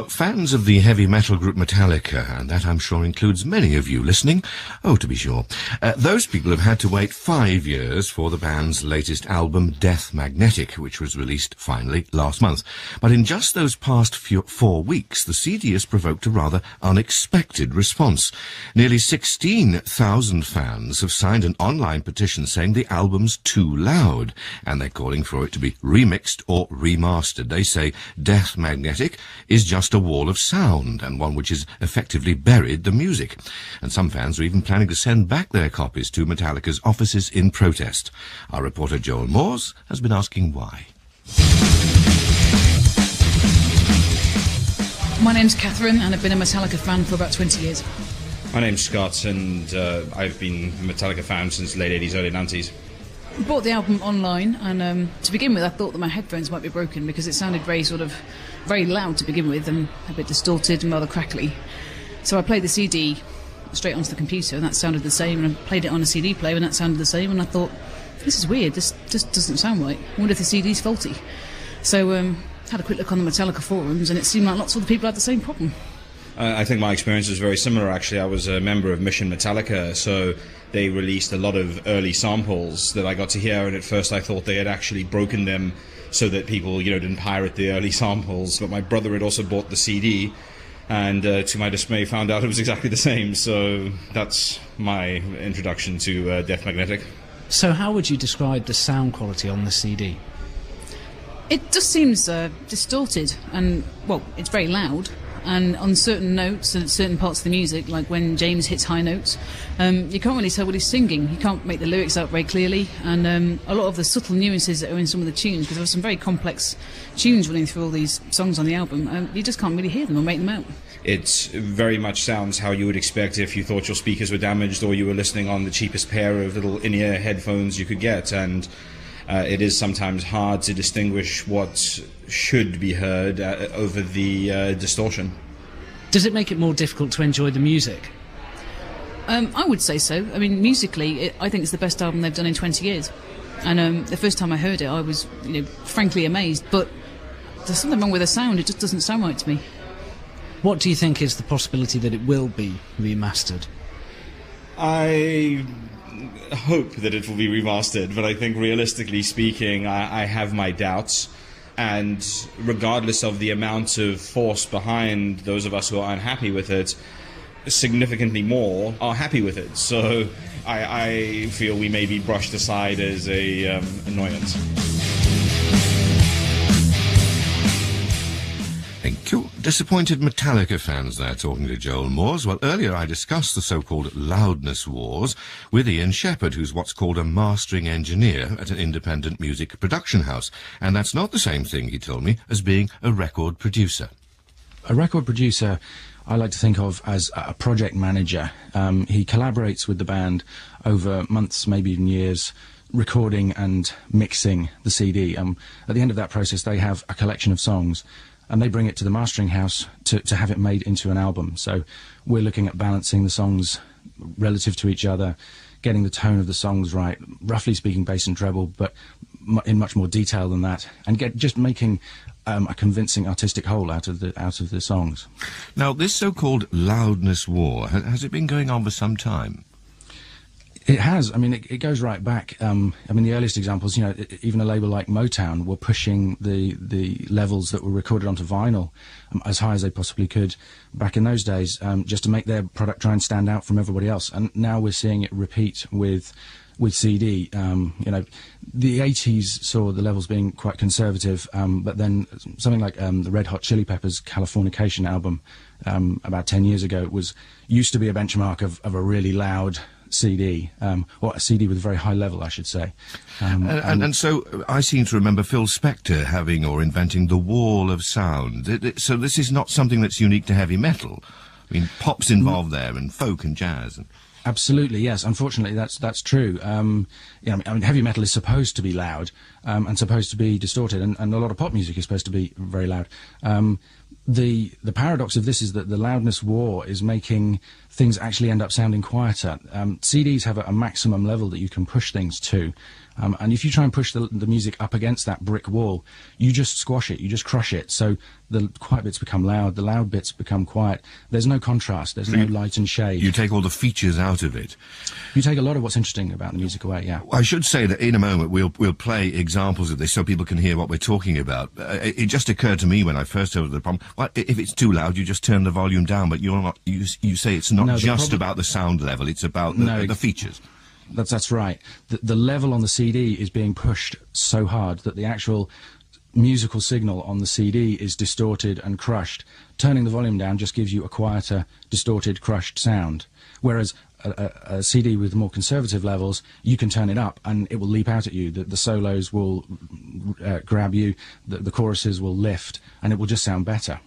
Now, fans of the heavy metal group Metallica, and that I'm sure includes many of you listening, oh, to be sure, those people have had to wait 5 years for the band's latest album, Death Magnetic, which was released finally last month. But in just those past 4 weeks, the CD has provoked a rather unexpected response. Nearly 16,000 fans have signed an online petition saying the album's too loud, and they're calling for it to be remixed or remastered. They say Death Magnetic is just a wall of sound, and one which has effectively buried the music. And some fans are even planning to send back their copies to Metallica's offices in protest. Our reporter Joel Moores has been asking why. My name's Catherine, and I've been a Metallica fan for about 20 years. My name's Scott, and I've been a Metallica fan since the late 80s, early 90s. I bought the album online, and to begin with I thought that my headphones might be broken because it sounded very loud to begin with and a bit distorted and rather crackly. So I played the CD straight onto the computer and that sounded the same, and I played it on a CD player and that sounded the same, and I thought, this is weird, this just doesn't sound right. I wonder if the CD's faulty. So had a quick look on the Metallica forums, and it seemed like lots of the people had the same problem. I think my experience was very similar, actually. I was a member of Mission Metallica, so they released a lot of early samples that I got to hear, and at first I thought they had actually broken them so that people, didn't pirate the early samples. But my brother had also bought the CD, and to my dismay found out it was exactly the same. So that's my introduction to Death Magnetic. So how would you describe the sound quality on the CD? It just seems distorted, and, well, it's very loud. And on certain notes and certain parts of the music, like when James hits high notes, you can't really tell what he's singing. You can't make the lyrics out very clearly, and a lot of the subtle nuances that are in some of the tunes, because there are some very complex tunes running through all these songs on the album, you just can't really hear them or make them out. It very much sounds how you would expect if you thought your speakers were damaged or you were listening on the cheapest pair of little in-ear headphones you could get, and it is sometimes hard to distinguish what should be heard over the distortion. Does it make it more difficult to enjoy the music? I would say so. I mean, musically, I think it's the best album they've done in 20 years. And the first time I heard it, I was, frankly amazed. But there's something wrong with the sound. It just doesn't sound right to me. What do you think is the possibility that it will be remastered? I hope that it will be remastered, but I think realistically speaking, I have my doubts. And regardless of the amount of force behind those of us who are unhappy with it, significantly more are happy with it. So I feel we may be brushed aside as a annoyance. Thank you. Disappointed Metallica fans there talking to Joel Moores. Well, earlier I discussed the so-called loudness wars with Ian Sheperd, who's what's called a mastering engineer at an independent music production house. And that's not the same thing, he told me, as being a record producer. A record producer I like to think of as a project manager. He collaborates with the band over months, maybe even years, recording and mixing the CD. At the end of that process, they have a collection of songs, and they bring it to the mastering house to have it made into an album. So we're looking at balancing the songs relative to each other, getting the tone of the songs right, roughly speaking bass and treble, but in much more detail than that, and just making a convincing artistic whole out of the songs. Now, this so-called loudness war, has it been going on for some time? It has. I mean, it goes right back. I mean, the earliest examples, even a label like Motown were pushing the levels that were recorded onto vinyl as high as they possibly could back in those days, just to make their product try and stand out from everybody else. And now we're seeing it repeat with CD. The 80s saw the levels being quite conservative, but then something like the Red Hot Chili Peppers' Californication album about 10 years ago used to be a benchmark of a really loud CD, or a CD with a very high level, I should say. And so I seem to remember Phil Spector having or inventing the wall of sound. So this is not something that's unique to heavy metal. I mean, pop's involved there, and folk and jazz. Absolutely, yes. Unfortunately, that's true. I mean, heavy metal is supposed to be loud, and supposed to be distorted, and a lot of pop music is supposed to be very loud. The paradox of this is that the loudness war is making things actually end up sounding quieter. CDs have a maximum level that you can push things to, and if you try and push the music up against that brick wall, you just squash it, you just crush it. So the quiet bits become loud, the loud bits become quiet. There's no contrast, there's no light and shade. You take all the features out of it. You take a lot of what's interesting about the music away, yeah. I should say that in a moment we'll play examples of this so people can hear what we're talking about. It just occurred to me when I first heard of the problem, well, if it's too loud, you just turn the volume down, but you're not. You say it's not just about the sound level, it's about the features. That's right. The level on the CD is being pushed so hard that the actual musical signal on the CD is distorted and crushed. Turning the volume down just gives you a quieter, distorted, crushed sound. Whereas a CD with more conservative levels, you can turn it up and it will leap out at you. The solos will grab you, the choruses will lift, and it will just sound better.